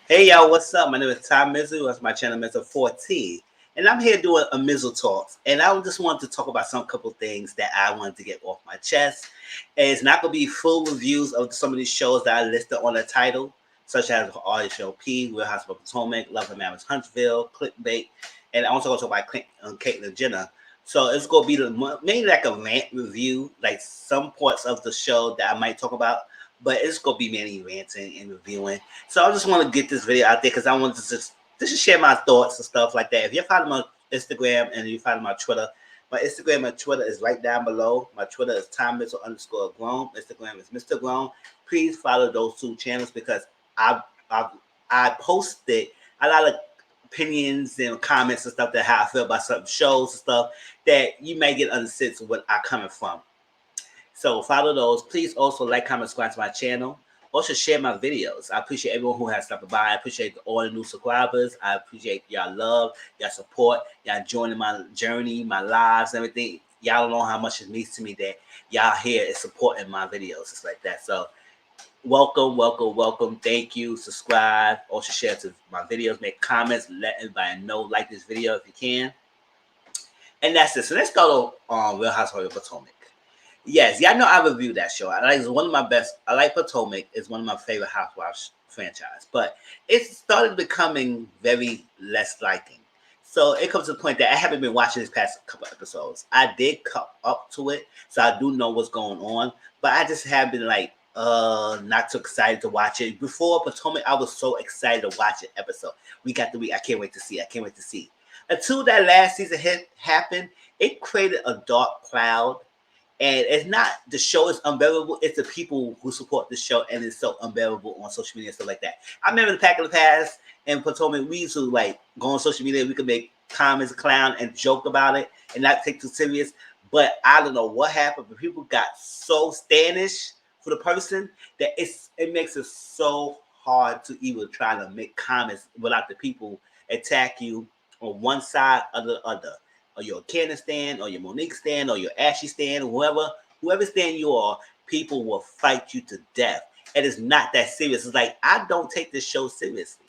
Hey y'all, what's up? My name is Tom Mizzle. That's my channel, Mizzle 14. And I'm here doing a Mizzle Talks. And I just wanted to talk about some couple things that I wanted to get off my chest. And it's not going to be full reviews of some of these shows that I listed on the title, such as RHOP, Real House of Potomac, Love and Marriage Huntsville, Clickbait, and I'm also going to talk about CAITLYN Jenner. So it's going to be mainly like a rant review, like some parts of the show that I might talk about, but it's going to be mainly ranting and reviewing. So I just want to get this video out there because I want to just share my thoughts and stuff like that. If you're following my Instagram and you follow my Twitter, my Instagram and Twitter is right down below. My Twitter is Tom_Grown. Instagram is Mr. Grown. Please follow those two channels because I posted a lot of opinions and comments and stuff that how I feel about certain shows and stuff that you may get under sense of what I'm coming from. So follow those. Please also like, comment, subscribe to my channel. Also share my videos. I appreciate everyone who has stopped by. I appreciate all the new subscribers. I appreciate y'all love, y'all support, y'all joining my journey, my lives, everything. Y'all don't know how much it means to me that y'all here is supporting my videos. It's like that. So welcome, welcome, welcome. Thank you. Subscribe. Also share to my videos. Make comments. Let everybody know. Like this video if you can. And that's it. So let's go to Real Housewives of Potomac. Yes, y'all know I reviewed that show. It's one of my best. I like Potomac. It's one of my favorite Housewives franchise. But it started becoming very less liking. So it comes to the point that I haven't been watching this past couple episodes. I did cut up to it, so I do know what's going on. But I just have been like, not too excited to watch it. Before Potomac, I was so excited to watch an episode. Week after week, I can't wait to see. I can't wait to see. Until that last season happened, it created a dark cloud. And it's not the show is unbearable. It's the people who support the show, and it's so unbearable on social media and stuff like that. I remember the pack of the past and Potomac. We used to like go on social media. We could make comments, clown, and joke about it, and not take too serious. But I don't know what happened, but people got so standish for the person that it makes it so hard to even try to make comments without the people attack you on one side or the other. Or your Candace stand, or your Monique stand, or your Ashley stand, or whoever stand you are, people will fight you to death. And it's not that serious. It's like, I don't take this show seriously.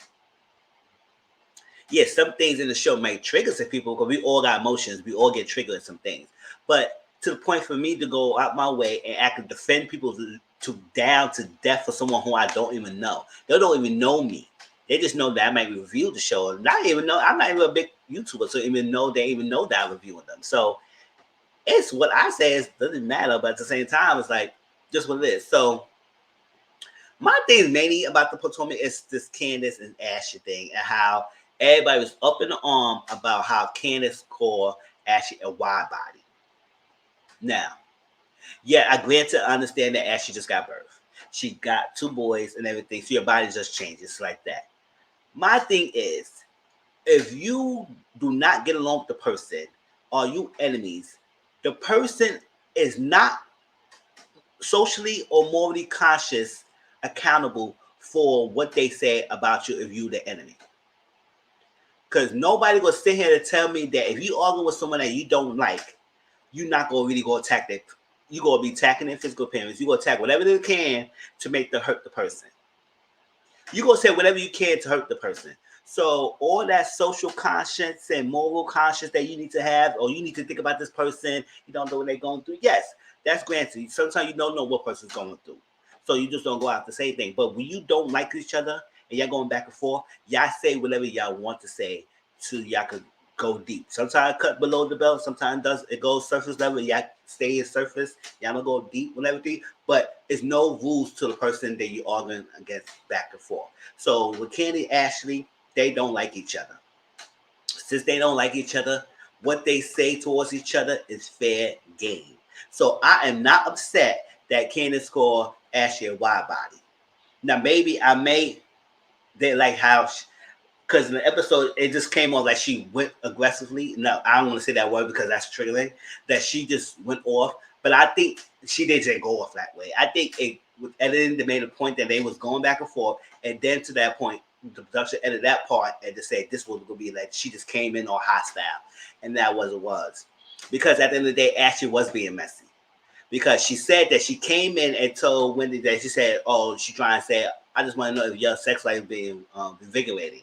Yes, some things in the show may trigger some people because we all got emotions. We all get triggered in some things. But to the point for me to go out my way and actually defend people to down to death for someone who I don't even know. They don't even know me. They just know that I might review the show. And I even know I'm not even a big YouTuber, so even know they even know that I'm reviewing them. So it's what I say is doesn't matter, but at the same time, it's like just what it is. So my thing mainly about the Potomac is this Candace and Ashley thing and how everybody was up in the arm about how Candace called Ashley a wide body. Now, yeah, I grant to understand that Ashley just got birth. She got 2 boys and everything, so your body just changes like that. My thing is, if you do not get along with the person, or you enemies, the person is not socially or morally conscious, accountable for what they say about you if you the enemy. Because nobody gonna sit here to tell me that if you argue with someone that you don't like, you're not gonna really go attack that. You're gonna be attacking their physical appearance. You're gonna attack whatever they can to make the hurt the person. You're gonna say whatever you can to hurt the person. So all that social conscience and moral conscience that you need to have, or you need to think about this person, you don't know what they're going through. Yes, that's granted. Sometimes you don't know what person's going through. So you just don't go out the same thing. But when you don't like each other and y'all going back and forth, y'all say whatever y'all want to say so y'all could go deep. Sometimes it cut below the belt, sometimes it goes surface level, y'all stay in surface, y'all don't go deep with everything, but it's no rules to the person that you're arguing against back and forth. So with Candy Ashley, they don't like each other. Since they don't like each other, what they say towards each other is fair game. So I am not upset that Candace called Ashley a wide body. Now maybe they like how, because in the episode it just came off like she went aggressively. No, I don't want to say that word because that's triggering. That she just went off, but I think she didn't go off that way. I think it with editing they made a point that they was going back and forth, and then to that point the production edited that part and just said this was going to be like she just came in all hostile, and that was it was. Because at the end of the day, Ashley was being messy. Because she said that she came in and told Wendy that she said, oh, she trying to say I just want to know if your sex life is being invigorating.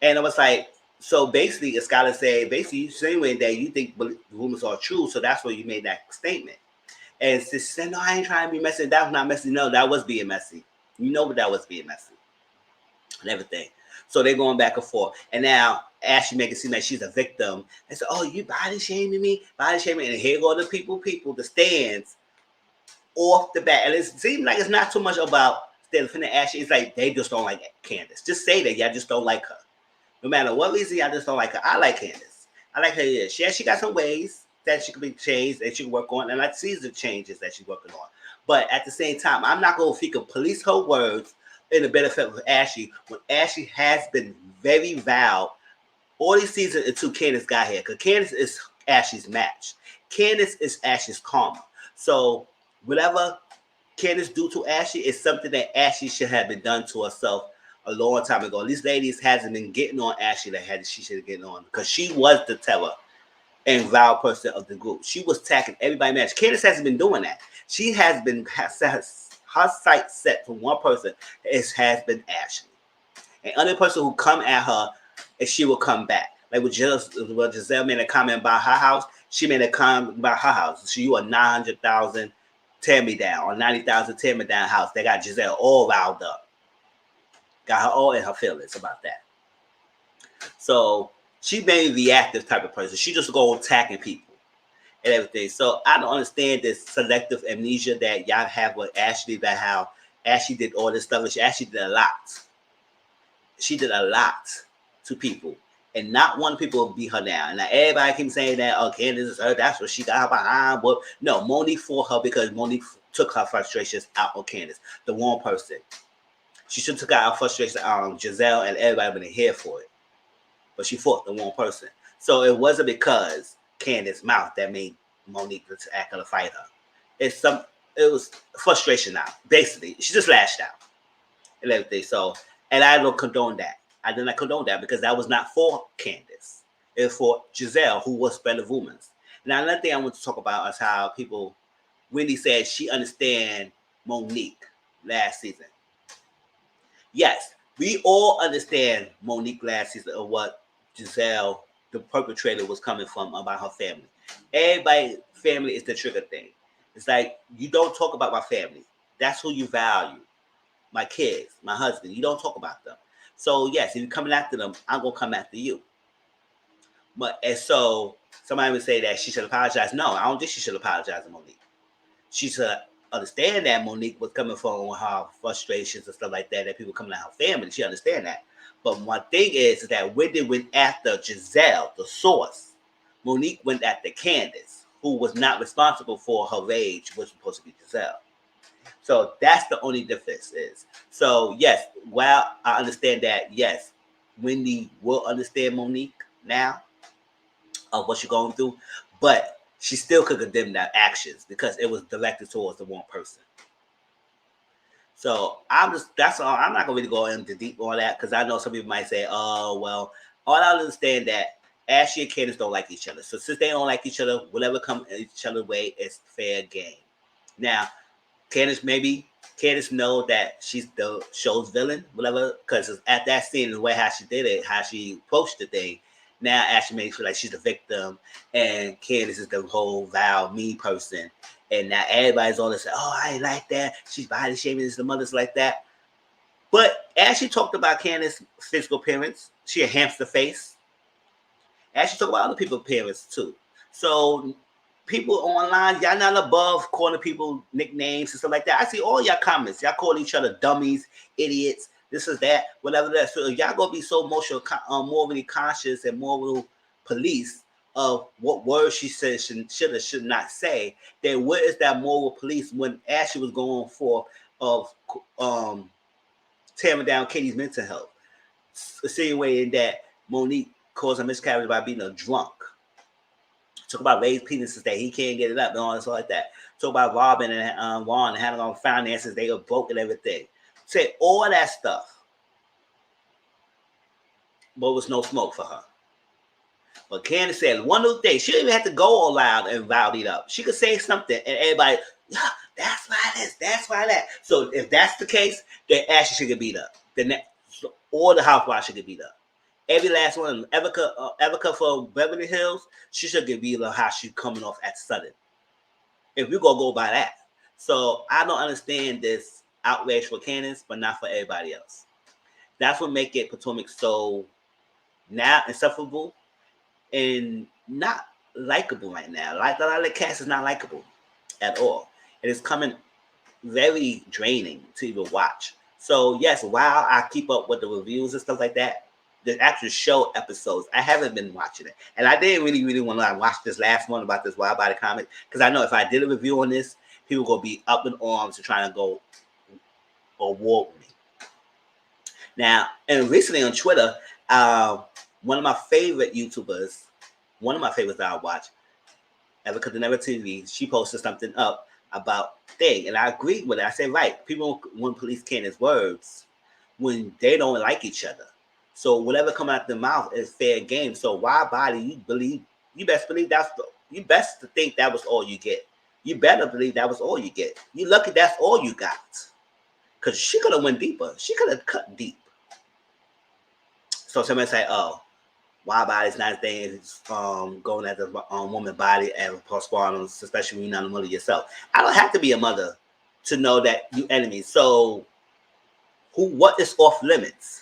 And I was like, so basically, a scholar said, basically, you same way that you think rumors are true, so that's why you made that statement. And she said, no, I ain't trying to be messy. That was not messy. No, that was being messy. You know what that was being messy and everything. So they're going back and forth. And now Ashley making it seem like she's a victim. And so, oh, you body shaming me? Body shaming. And here go the people, the stands off the bat. And it seems like it's not too much about defending Ashley. It's like they just don't like Candace. Just say that y'all just don't like her. No matter what reason, y'all just don't like her. I like Candace. I like her. Yeah, she got some ways that she can be changed, that she can work on, and I see the changes that she's working on. But at the same time, I'm not going to freaking police her words in the benefit of Ashley when Ashley has been very vowed all these seasons until Candace got here. Because Candace is Ashley's match. Candace is Ashley's karma. So whatever Candace do to Ashley is something that Ashley should have been done to herself a long time ago. These ladies hasn't been getting on Ashley that she should have getting on because she was the terror and vile person of the group. She was attacking everybody. Match. Candace hasn't been doing that. She has been her sight set for one person. It has been Ashley. And other person who come at her, and she will come back. Like with Giselle made a comment about her house. She made a comment about her house. So you a 900,000 tear me down or 90,000 tear me down house. They got Giselle all riled up. Got her all in her feelings about that. So she made the reactive type of person. She just go attacking people and everything. So I don't understand this selective amnesia that y'all have with Ashley, that how Ashley did all this stuff. And she actually did a lot. She did a lot to people. And not one people will beat her down. And now everybody keeps saying that, oh, Candace is her. That's what she got her behind. But no, Monique fought her because Monique took her frustrations out on Candace, the one person. She should have took out her frustrations on Giselle and everybody been here for it. But she fought the one person. So it wasn't because Candace's mouth that made Monique to act or fight her. It was frustration now. Basically, she just lashed out and everything. So, and I don't condone that. I did not condone that because that was not for Candace. It was for Giselle, who was better woman. Now, another thing I want to talk about is how people really said she understand Monique last season. Yes, we all understand Monique last season of what Giselle, the perpetrator, was coming from about her family. Everybody's family is the trigger thing. It's like, you don't talk about my family. That's who you value. My kids, my husband. You don't talk about them. So, yes, if you're coming after them, I'm going to come after you. And so somebody would say that she should apologize. No, I don't think she should apologize to Monique. She should understand that Monique was coming from her frustrations and stuff like that, that people coming at her family. She understand that. But one thing is that when they went after Giselle, the source, Monique went after Candace, who was not responsible for her rage, was supposed to be Giselle. So that's the only difference is. So yes, while I understand that, yes, Wendy will understand Monique now of what she's going through, but she still could condemn that actions because it was directed towards the one person. So that's all. I'm not gonna really go into deep on that because I know some people might say, oh, well, all I understand that Ashley and Candace don't like each other. So since they don't like each other, whatever comes each other's way, it's fair game. Now, Candace know that she's the show's villain, whatever, because at that scene, the way how she did it, how she approached the thing, now Ashley makes feel like she's the victim, and Candace is the whole vile, mean person. And now everybody's on this, oh, I ain't like that. She's body shaming the mothers like that. But Ashley talked about Candace's physical appearance. She a hamster face. Ashley talked about other people's appearance too. So people online, y'all not above calling people nicknames and stuff like that. I see all y'all comments. Y'all call each other dummies, idiots, this is that, whatever that. So y'all gonna be so morally conscious and moral police of what words she said should not say, then where is that moral police when Ashley was going for of tearing down Katie's mental health? The same way in that Monique caused a miscarriage by being a drunk. Talk about raised penises that he can't get it up and all this like that. Talk about Robin and Juan and having on finances, they were broke and everything. Say all that stuff. But was no smoke for her. But Candace said one little thing. She didn't even have to go all loud and rowdy it up. She could say something and everybody, That's why this. That's why that. So if that's the case, then Ashley should get beat up. Then all the housewives should get beat up. Every last one of them. Erica for Beverly Hills, she should get beat up how she's coming off at Sudden. If we gonna go by that. So I don't understand this outrage for Candace, but not for everybody else. That's what make it Potomac so now insufferable and not likable right now. Like a lot of the cast is not likable at all. It is coming very draining to even watch. So yes, while I keep up with the reviews and stuff like that, the actual show episodes, I haven't been watching it. And I didn't really want to watch this last one about this Wild Body comic, because I know if I did a review on this, people gonna be up in arms to trying to go or war with me. Now, and recently on Twitter, one of my favorite YouTubers, one of my favorites that I watch, Erica Never TV, she posted something up about thing, and I agreed with it. I said, right, people want police Candace's words when they don't like each other. So whatever come out their mouth is fair game. So Wild Body, you best believe you best to think that was all you get. You better believe that was all you get. You lucky that's all you got. Because she could have went deeper. She could have cut deep. So somebody say, oh, Wild Body's not a thing. It's going at the woman's body and postpartum, especially when you're not a mother yourself. I don't have to be a mother to know that you enemies. So what is off limits?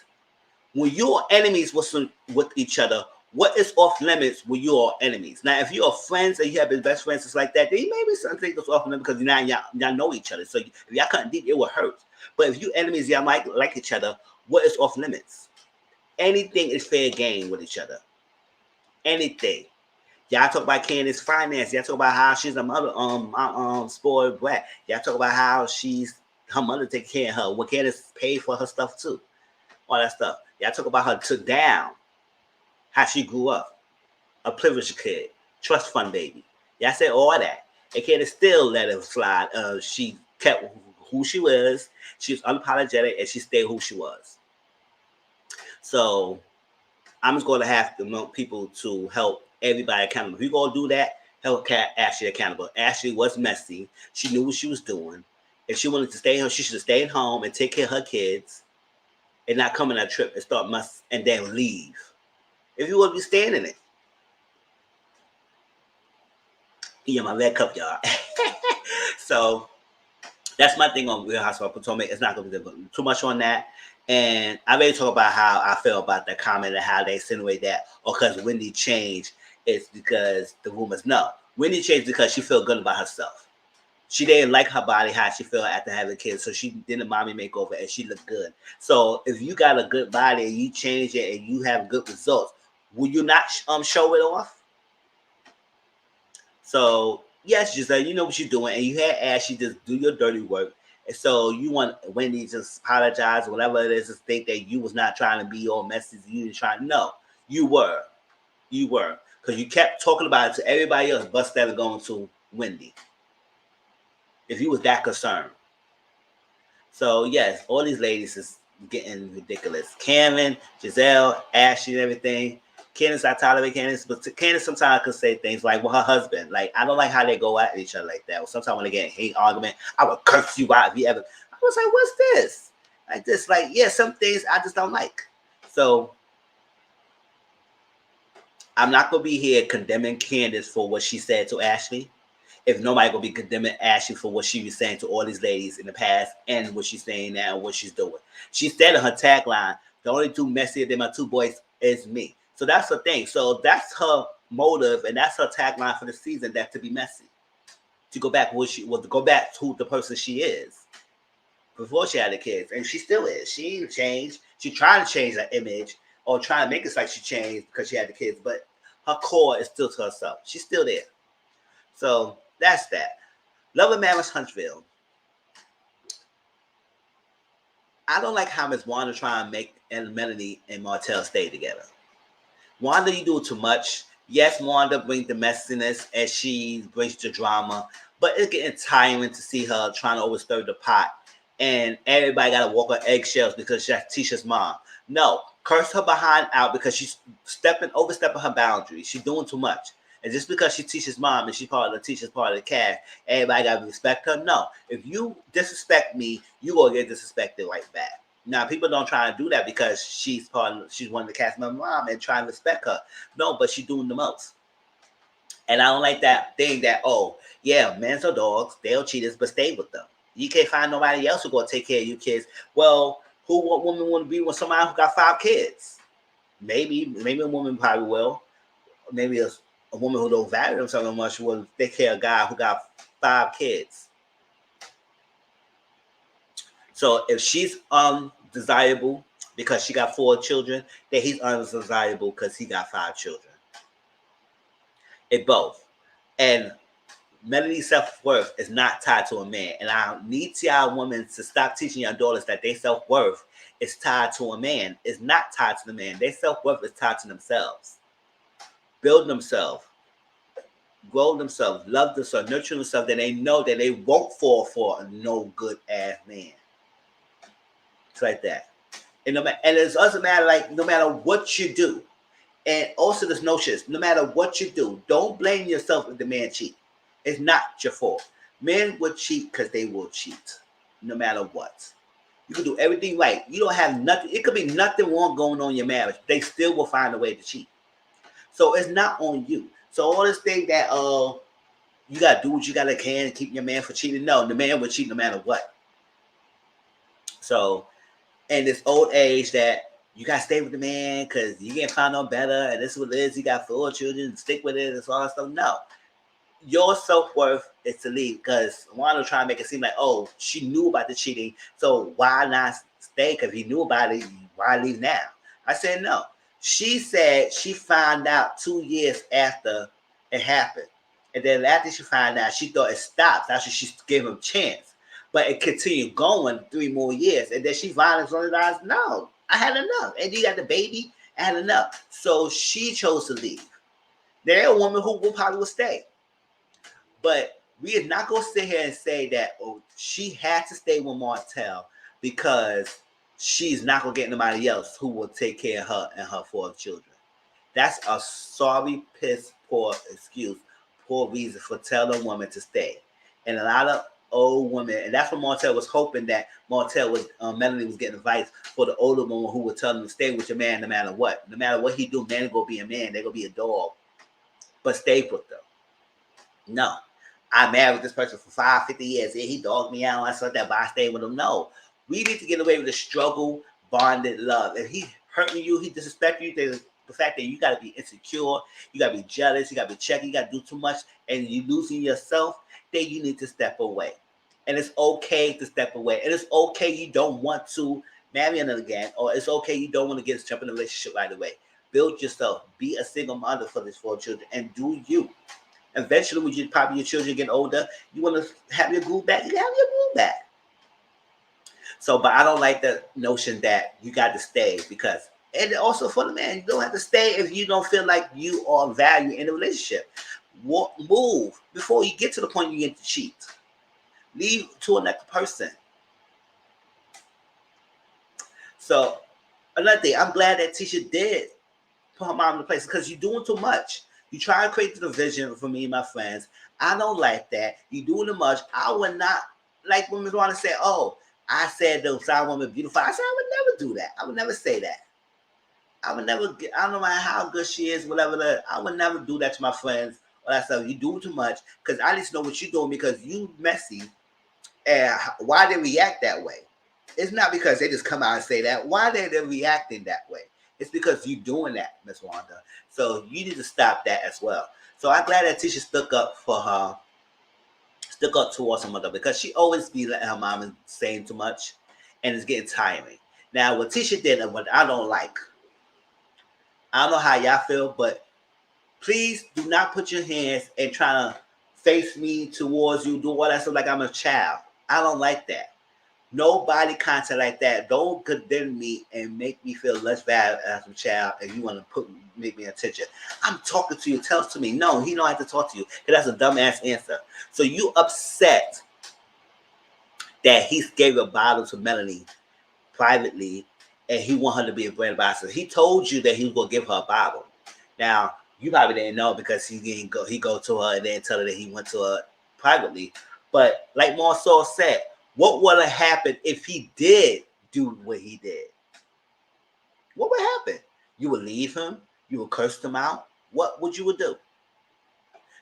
When you're enemies with each other, what is off limits when you're enemies? Now, if you're friends and you have been best friends, it's like that, then maybe something that's off limits because y'all know each other. So if y'all cutting deep, it will hurt. But if you enemies, y'all might like each other, what is off limits? Anything is fair game with each other. Anything. Y'all talk about Candace's finance. Y'all talk about how she's a mother, spoiled brat. Y'all talk about how her mother take care of her. When Candace paid for her stuff too. All that stuff. Y'all talk about her took down, how she grew up, a privileged kid, trust fund baby. Y'all said all that. And Candace still let it slide. She kept who she was. She was unapologetic, and she stayed who she was. So I'm just going to have to want people to help everybody accountable. If you're going to do that, help Ashley accountable. Ashley was messy. She knew what she was doing. If she wanted to stay home, she should have stayed home and take care of her kids and not come on that trip and start and then leave. If you want to be staying in it. Yeah, my red cup, y'all. So that's my thing on Real Housewives of Potomac. It's not going to be too much on that. And I already talk about how I feel about that comment and how they insinuate that, or because Wendy changed, it's because the rumors. No, Wendy changed because she felt good about herself. She didn't like her body, how she felt after having kids, so she did a mommy makeover and she looked good. So if you got a good body and you change it and you have good results, will you not show it off? So yes, Giselle, you know what you're doing, and you had Ashley just do your dirty work. And so you want Wendy to just apologize, whatever it is, to think that you was not trying to be all messy. You didn't try. No, you were. You were. Because you kept talking about it to everybody else, but instead of going to Wendy. If you was that concerned. So yes, all these ladies is getting ridiculous. Cameron, Giselle, Ashley, and everything. Candace, I tolerate Candace, but Candace sometimes could say things like, well, her husband. Like, I don't like how they go at each other like that. Or sometimes when they get in hate argument, I would curse you out if you ever. I was like, what's this? Like this, like, yeah, some things I just don't like. So I'm not gonna be here condemning Candace for what she said to Ashley. If nobody gonna be condemning Ashley for what she was saying to all these ladies in the past and what she's saying now and what she's doing. She said in her tagline, the only two messier than my two boys is me. So that's her thing. So that's her motive, and that's her tagline for the season. That to be messy, to go back to go back to the person she is before she had the kids, and she still is. She ain't changed. She trying to change that image or trying to make it like she changed because she had the kids, but her core is still to herself. She's still there. So that's that. Love and Marriage Huntsville. I don't like how Miss Wanda trying to make Melanie and Martell stay together. Wanda, you do too much. Yes, Wanda brings the messiness and she brings the drama, but it's getting tiring to see her trying to overstir the pot and everybody got to walk on eggshells because she's Tisha's mom. No, curse her behind out because she's overstepping her boundaries. She's doing too much. And just because she teaches mom and she's part of the teacher's part of the cast, everybody got to respect her? No. If you disrespect me, you going to get disrespected right back. Now, people don't try to do that because she's one of the cast member mom and try to respect her. No, but she's doing the most. And I don't like that thing that, oh, yeah, men are dogs, they'll cheat us, but stay with them. You can't find nobody else who's going to take care of you kids. Well, what woman want to be with somebody who got 5 kids? Maybe a woman probably will. Maybe a woman who don't value themselves so much will take care of a guy who got 5 kids. So if she's undesirable because she got 4 children, then he's undesirable because he got 5 children. It both. And Melanie's self-worth is not tied to a man. And I need y'all women to stop teaching your daughters that their self-worth is tied to a man. It's not tied to the man. Their self-worth is tied to themselves. Build themselves. Grow themselves. Love themselves. Nurture themselves. That they know that they won't fall for a no good ass man. It's like that. And it doesn't matter, like, no matter what you do. And also this notion is, no matter what you do, don't blame yourself if the man cheats. It's not your fault. Men will cheat because they will cheat, no matter what. You can do everything right. You don't have nothing. It could be nothing wrong going on in your marriage. They still will find a way to cheat. So it's not on you. So all this thing that you gotta do what you gotta can to keep your man from cheating. No, the man will cheat no matter what. So, in this old age that you gotta stay with the man because you can't find no better, and this is what it is. You got 4 children, stick with it, and all that stuff. No. Your self-worth is to leave because Wanda trying to make it seem like, oh, she knew about the cheating, so why not stay? Because he knew about it, why leave now? I said no. She said she found out 2 years after it happened. And then after she found out, she thought it stopped. After she gave him a chance. But it continued going 3 more years. And then she finally realized, no, I had enough. And you got the baby, I had enough. So she chose to leave. There's a woman who probably will stay. But we are not going to sit here and say that, oh, she had to stay with Martell because she's not going to get nobody else who will take care of her and her 4 children. That's a sorry, piss, poor excuse, poor reason for telling a woman to stay. And a lot of old women, and that's what Martell was hoping that Melanie was getting advice for the older woman who would tell them to stay with your man no matter what. No matter what he do, man going to be a man. They're going to be a dog. But stay with them. No. I married this person for 50 years. And he dogged me out. I said that, but I stayed with him. No. We need to get away with the struggle, bonded love. If he hurting you, he disrespecting you, the fact that you got to be insecure, you got to be jealous, you got to be checking, you got to do too much, and you're losing yourself, then you need to step away. And it's okay to step away. And it's okay you don't want to marry another again, or it's okay you don't want to jump in a relationship right away. Build yourself. Be a single mother for these 4 children, and do you. Eventually, when your children get older, you want to have your groove back, you have your groove back. So, but I don't like the notion that you got to stay because, and also for the man, you don't have to stay if you don't feel like you are valued in a relationship. Move before you get to the point you get to cheat. Leave to another person. So, another thing, I'm glad that Tisha did put her mom in the place because you're doing too much. You try to create the division for me and my friends. I don't like that. You're doing too much. I would not, like women want to say, oh, I said the side woman beautiful. I said I would never do that. I would never say that. I would never, I don't know how good she is, whatever. I would never do that to my friends. Or that stuff. You do too much because I need to know what you're doing because you messy. And why they react that way? It's not because they just come out and say that. Why they reacting that way? It's because you're doing that, Miss Wanda. So you need to stop that as well. So I'm glad that Tisha stuck up for her, stuck up towards her mother because she always be letting her mom saying too much, and it's getting tiring. Now, what Tisha did and what I don't like, I don't know how y'all feel, but please do not put your hands and try to face me towards you, do all that stuff like I'm a child. I don't like that. Nobody contact like that. Don't condemn me and make me feel less bad as a child if you want to make me attention. I'm talking to you. Tell us to me. No, he don't have to talk to you because that's a dumbass answer. So you upset that he gave a bottle to Melanie privately and he want her to be a brand ambassador. He told you that he was going to give her a bottle. Now, You probably didn't know because he didn't go. He go to her and then tell her that he went to her privately. But like Marcel said, what would have happened if he did do what he did? What would happen? You would leave him. You would curse him out. What would you do?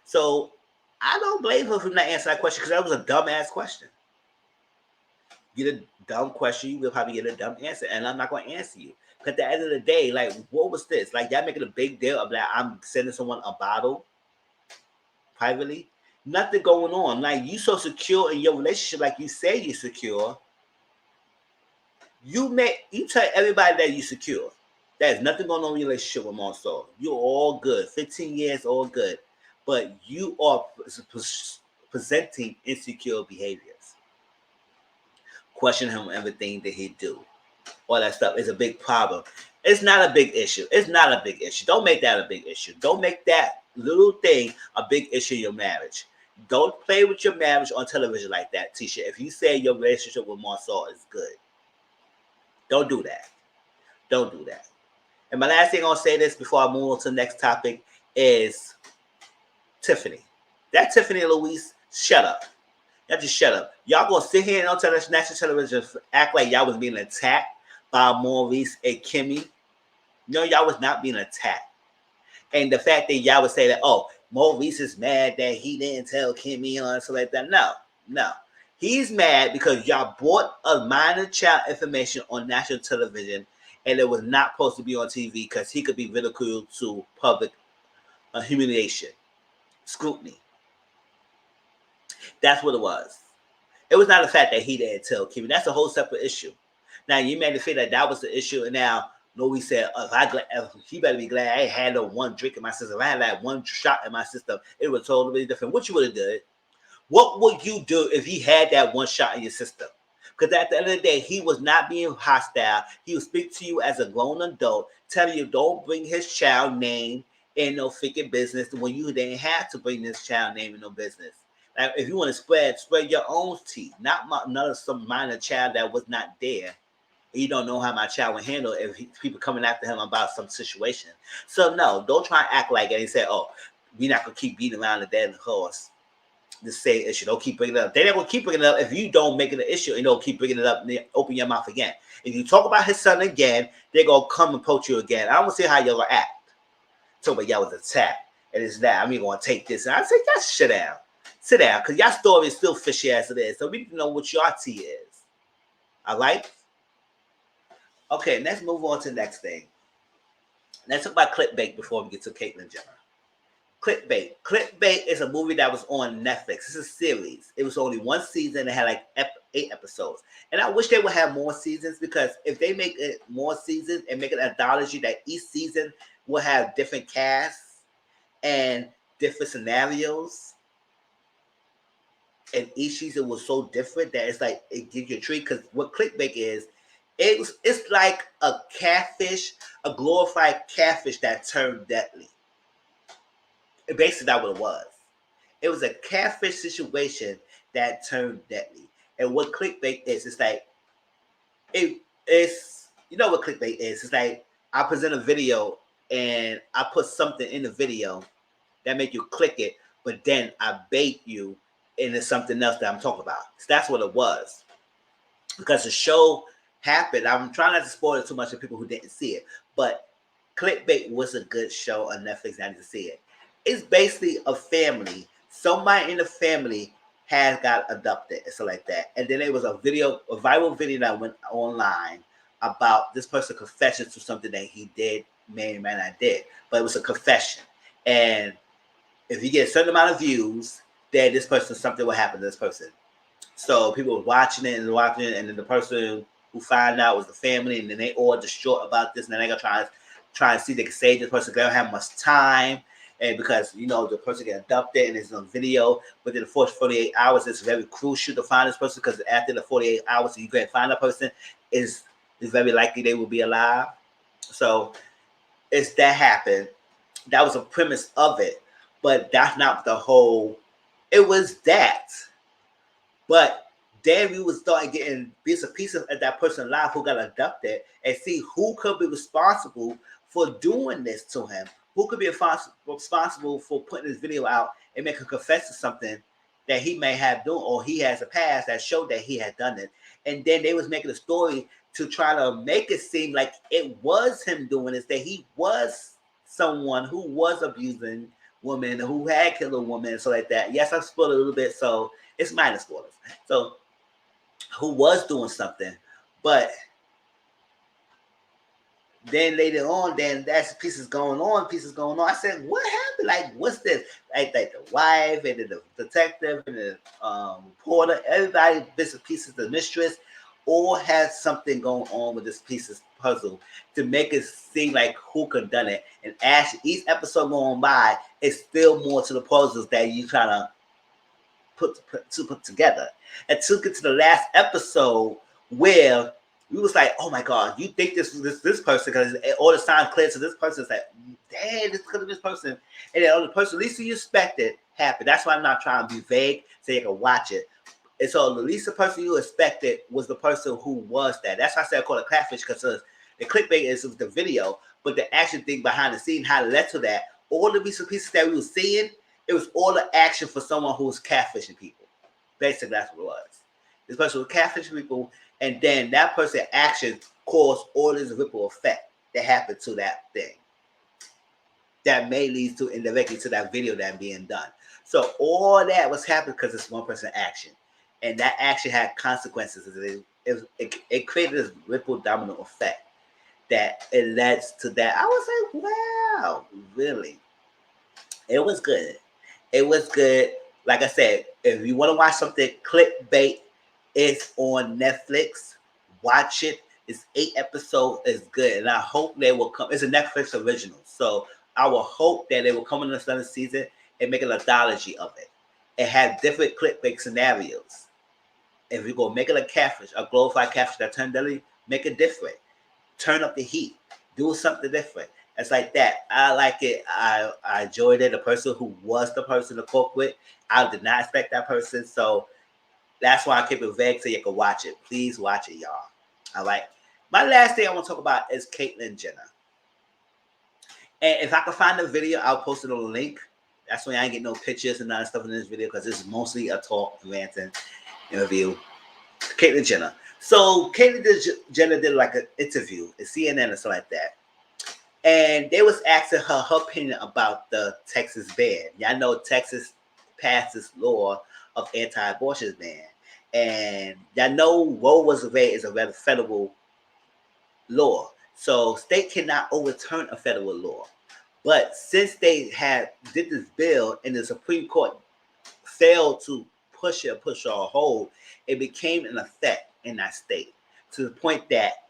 So I don't blame her for not answering that question because that was a dumbass question. Get a dumb question, you will probably get a dumb answer, and I'm not going to answer you. Because at the end of the day, like, what was this? Like, y'all making a big deal of that I'm sending someone a bottle privately. Nothing going on. Like, you so secure in your relationship, like you say you're secure. You tell everybody that you're secure. There's nothing going on in your relationship with Marcel. You're all good. 15 years, all good. But you are presenting insecure behaviors. Question him everything that he do. All that stuff is a big problem. It's not a big issue. It's not a big issue. Don't make that a big issue. Don't make that little thing a big issue in your marriage. Don't play with your marriage on television like that, Tisha. If you say your relationship with Marcel is good, don't do that. Don't do that. And my last thing I'm going to say this before I move on to the next topic is Tiffany. That Tiffany and Louise, shut up. Y'all just shut up. Y'all gonna sit here and on national television act like y'all was being attacked by Maurice and Kimmy. No, y'all was not being attacked. And the fact that y'all would say that, oh, Maurice is mad that he didn't tell Kimmy or something like that. No. He's mad because y'all brought a minor child information on national television and it was not supposed to be on TV because he could be ridiculed to public humiliation, scrutiny. That's what it was. It was not the fact that he didn't tell Kimmy. That's a whole separate issue. Now, you made it feel that that was the issue, and now Louis said, he better be glad I ain't had no one drink in my system. If I had like one shot in my system, it was totally different. What you would have done? What would you do if he had that one shot in your system? Because at the end of the day, he was not being hostile. He would speak to you as a grown adult, telling you don't bring his child name in no freaking business when you didn't have to bring this child name in no business. Like, if you want to spread your own tea, not some minor child that was not there. You don't know how my child would handle if people coming after him about some situation. So no, don't try and act like it and say, oh, we're not going to keep beating around the dead horse. The same issue. Don't keep bringing it up. They're not going to keep bringing it up if you don't make it an issue and don't keep bringing it up and open your mouth again. If you talk about his son again, they're going to come and poach you again. I don't want to see how you're going to act. Talk about y'all was attacked and it's that. I'm going to take this. And I say, y'all sit down. Sit down, because your story is still fishy as it is. So we need to know what your tea is. All right? Okay, let's move on to the next thing. Let's talk about CLICKBAIT before we get to CAITLYN Jenner. CLICKBAIT. CLICKBAIT is a movie that was on Netflix. It's a series. It was only one season. It had like 8 episodes. And I wish they would have more seasons, because if they make it more seasons and make an anthology that each season will have different casts and different scenarios, and each season was so different that it's like it gives you a treat. Because what CLICKBAIT is, it's like a catfish, a glorified catfish that turned deadly. Basically, that's what it was. It was a catfish situation that turned deadly. And what CLICKBAIT is, it's like it's you know what CLICKBAIT is. It's like I present a video and I put something in the video that make you click it, but then I bait you into something else that I'm talking about. So that's what it was. Because the show happened, I'm trying not to spoil it too much for people who didn't see it, but CLICKBAIT was a good show on Netflix. I didn't see it. It's basically a family. Somebody in the family has got adopted and stuff like that. And then there was a viral video that went online about this person confessing to something that he did, may or may not did, but it was a confession. And if you get a certain amount of views, then this person, something will happen to this person. So people were watching it, and then the person who found out was the family, and then they all distraught about this, and then they're gonna try and see if they can save this person. They don't have much time, and because the person get adopted and it's on video, within the first 48 hours, it's very crucial to find this person, because after the 48 hours, you can't find that person, is very likely they will be alive. So it's that happened. That was a premise of it, but that's not the whole. It was that. But then we would start getting bits and pieces of that person's life who got abducted and see who could be responsible for doing this to him. who could be responsible for putting this video out and make him confess to something that he may have done, or he has a past that showed that he had done it. And then they was making a story to try to make it seem like it was him doing this, that he was someone who was abusing women, who had killed a woman, and so like that. Yes, I've spoiled a little bit, so it's minor spoilers. So who was doing something, but then later on, then that's pieces going on. I said, what happened? Like, what's this? Like the wife and the detective and the reporter, everybody, bits and pieces, the mistress, all has something going on with this piece of puzzle to make it seem like who could done it. And as each episode going by, it's still more to the puzzles that you trying to put together. And took it to the last episode where we was like, oh my God, you think this person, because all the signs clear to this person. It's like, damn, this could have this person. And then the person, at least you expected, happened. That's why I'm not trying to be vague so you can watch it. And so the least the person you expected was the person who was that. That's why I said I call it catfish, because the clickbait is the video, but the action thing behind the scene, how it led to that, all the pieces that we were seeing, it was all the action for someone who was catfishing people. Basically, that's what it was. This person was catfishing people, and then that person's actions caused all this ripple effect that happened to that thing. That may lead to indirectly to that video that being done. So all that was happening because it's one person's action. And that action had consequences. It created this ripple domino effect that it led to that. I was like, wow, really? It was good. It was good. Like I said, if you want to watch something, Clickbait is on Netflix. Watch it. It's 8 episodes. It's good. And I hope they will come. It's a Netflix original. So I will hope that they will come in the second season and make an anthology of it. It has different clickbait scenarios. If you go make it a catfish, a glorified catfish that turned deadly, make it different. Turn up the heat. Do something different. It's like that. I like it. I enjoyed it. The person who was the person to cook with, I did not expect that person. So that's why I keep it vague so you can watch it. Please watch it, y'all. All right. My last thing I want to talk about is CAITLYN Jenner. And if I can find the video, I'll post it on the link. That's why I ain't get no pictures and other stuff in this video, because it's mostly a talk, ranting, interview. CAITLYN Jenner. So CAITLYN Jenner did like an interview at CNN or something like that. And they was asking her opinion about the Texas ban. Y'all know Texas passed this law of anti-abortion ban. And y'all know Roe was is a federal law. So state cannot overturn a federal law. But since they did this bill and the Supreme Court failed to push or hold, it became an effect in that state to the point that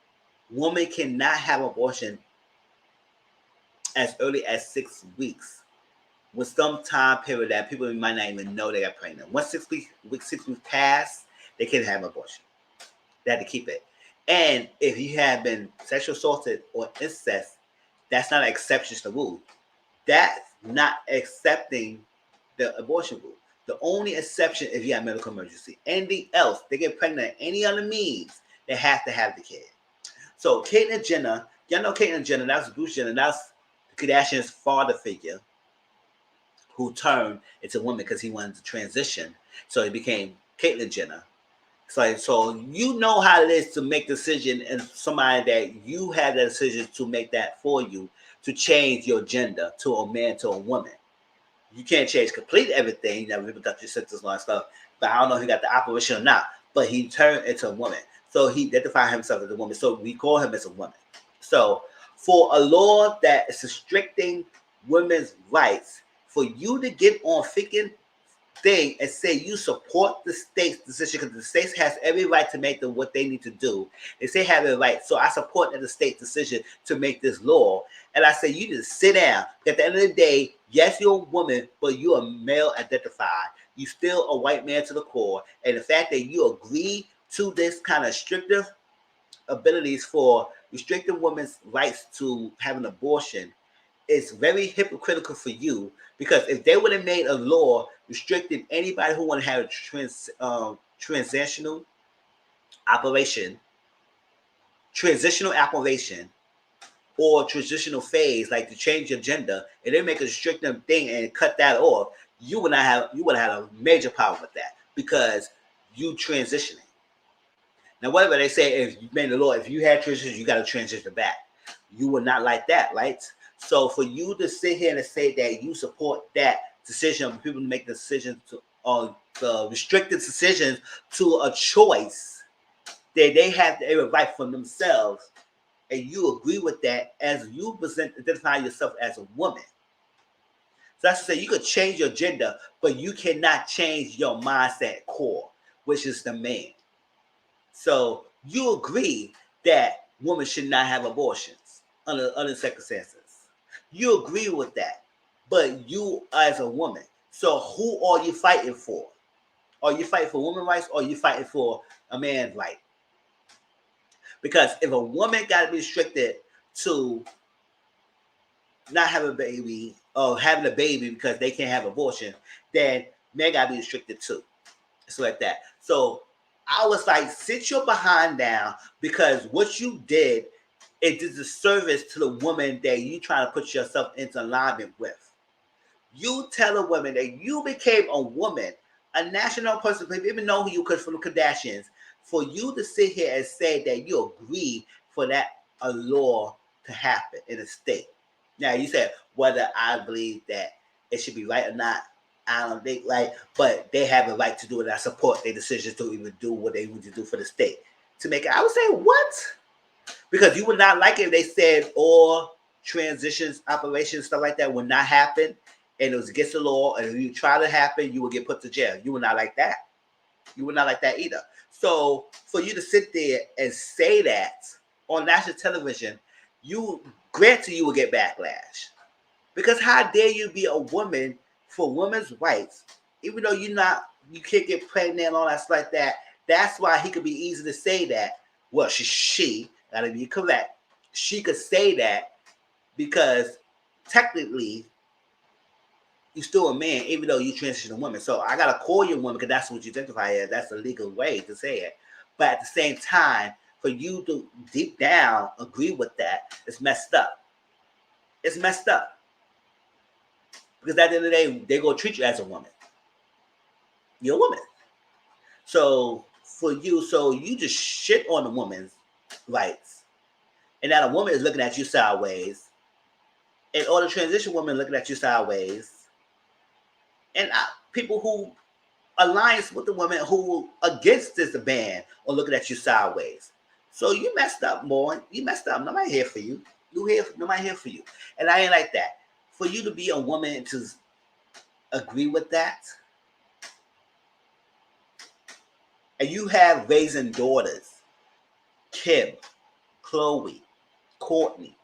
women cannot have abortion as early as 6 weeks, with some time period that people might not even know they got pregnant. Once 6 weeks pass, they can't have abortion. They have to keep it. And if you have been sexually assaulted or incest, that's not an exception to the rule. That's not accepting the abortion rule. The only exception if you have medical emergency. Anything else, they get pregnant any other means, they have to have the kid. So CAITLYN Jenner, y'all know CAITLYN Jenner, that's Bruce Jenner, that's Kardashian's father figure, who turned into a woman because he wanted to transition. So he became CAITLYN Jenner. So you know how it is to make a decision, and somebody that you had the decision to make that for you, to change your gender to a man to a woman. You can't change complete everything. You know, people got your symptoms and all that stuff, but I don't know if he got the operation or not. But he turned into a woman. So he identified himself as a woman. So we call him as a woman. So for a law that is restricting women's rights, for you to get on freaking thing and say you support the state's decision, because the states has every right to make them what they need to do. They say have a right. So I support the state's decision to make this law. And I say you just sit down. At the end of the day, yes, you're a woman, but you're a male identified. You still a white man to the core. And the fact that you agree to this kind of restrictive abilities for restricting women's rights to have an abortion, it's very hypocritical for you, because if they would have made a law restricting anybody who want to have a transitional operation, or transitional phase, like to change your gender, and they make a restrictive thing and cut that off, you would have a major problem with that because you transitioning. Now, whatever they say, if you made the law, if you had transition, you got to transition back. You would not like that, right? So for you to sit here and say that you support that decision, people to make the decisions to, the restricted decisions to a choice that they have the right for themselves, and you agree with that as you identify yourself as a woman. So that's to say you could change your gender, but you cannot change your mindset core, which is the man. So you agree that women should not have abortions under circumstances. You agree with that, but you as a woman. So who are you fighting for? Are you fighting for women's rights, or are you fighting for a man's right? Because if a woman got to be restricted to not having a baby or having a baby because they can't have abortion, then men got to be restricted too. It's like that. So I was like, sit your behind down, because what you did, it is a service to the woman that you trying to put yourself into alignment with. You tell a woman that you became a woman, a national person, people even know who you could from the Kardashians, for you to sit here and say that you agree for that a law to happen in a state. Now you said whether I believe that it should be right or not, I don't think right, but they have a right to do it. I support their decisions to even do what they need to do for the state to make it. I would say what? Because you would not like it if they said all transitions, operations, stuff like that would not happen, and it was against the law, and if you try to happen, you would get put to jail. You would not like that. You would not like that either. So for you to sit there and say that on national television, you granted you will get backlash. Because how dare you be a woman for women's rights, even though you can't get pregnant and all that stuff like that. That's why he could be easy to say that. Well, she gotta be correct. She could say that because technically you're still a man, even though you transition a woman. So I gotta call you a woman because that's what you identify as. That's the legal way to say it. But at the same time, for you to deep down agree with that, it's messed up. It's messed up. Because at the end of the day, they're going to treat you as a woman. You're a woman. So for you, so you just shit on a woman's rights. And now a woman is looking at you sideways. And all the transition women looking at you sideways. And people who alliance with the women who against this ban are looking at you sideways. So you messed up, boy. You messed up. Nobody here for you. Nobody here for you. And I ain't like that. For you to be a woman to agree with that, and you have raising daughters, Kim, Chloe, Courtney,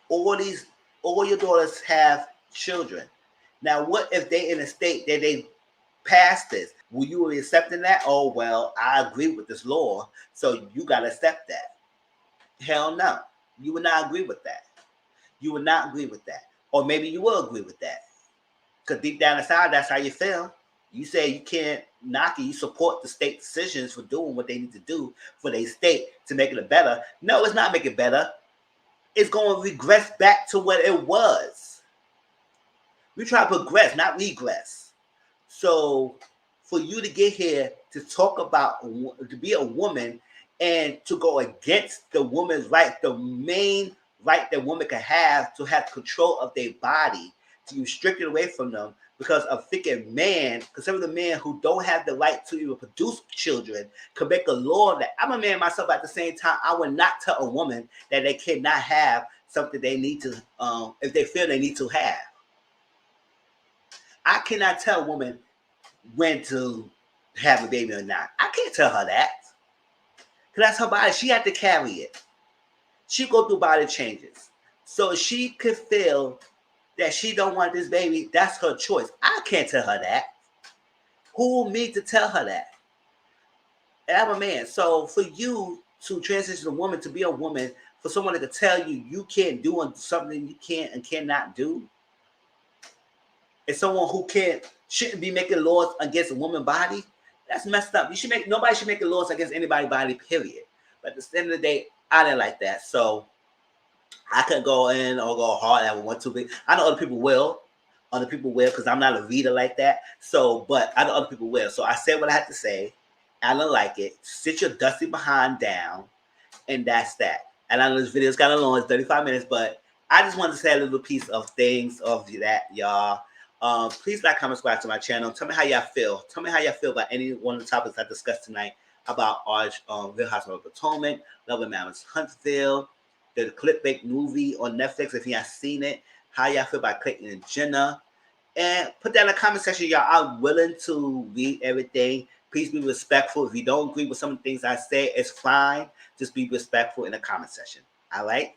all your daughters have children. Now, what if they in a state that they passed this? Will you be accepting that? Oh, well, I agree with this law, so you got to accept that. Hell no. You would not agree with that. You would not agree with that. Or maybe you will agree with that. Because deep down inside, that's how you feel. You say you can't knock it. You support the state decisions for doing what they need to do for their state to make it better. No, it's not making it better. It's going to regress back to what it was. We try to progress, not regress. So for you to get here to talk about, to be a woman and to go against the woman's right, the main right that women can have to have control of their body, to restrict it away from them because a freaking man, consider the man who don't have the right to even produce children, could make a law that I'm a man myself. At the same time, I would not tell a woman that they cannot have something they need to, if they feel they need to have. I cannot tell a woman when to have a baby or not. I can't tell her that. Because that's her body. She had to carry it. She go through body changes. So she could feel that she don't want this baby. That's her choice. I can't tell her that. Who me to tell her that? And I'm a man. So for you to transition a woman to be a woman, for someone to tell you can't do something you can't and cannot do, and someone who shouldn't be making laws against a woman's body, that's messed up. Nobody should make laws against anybody's body, period. But at the end of the day, I didn't like that. So I couldn't go in or go hard. I would want to. I know other people will. Other people will, because I'm not a reader like that. So, but I know other people will. So I said what I had to say. I didn't like it. Sit your dusty behind down, and that's that. And I know this video is kind of long. It's 35 minutes, but I just wanted to say a little piece of things of that, y'all. Please like, comment, subscribe to my channel. Tell me how y'all feel. Tell me how y'all feel about any one of the topics I discussed tonight about Real Housewives of Potomac, Love and Mammals Huntsville, the CLICKBAIT movie on Netflix. If you have seen it, how y'all feel about CAITLYN and JENNER, and put that in the comment section, y'all. I'm willing to read everything. Please be respectful. If you don't agree with some of the things I say, it's fine. Just be respectful in the comment section. All right?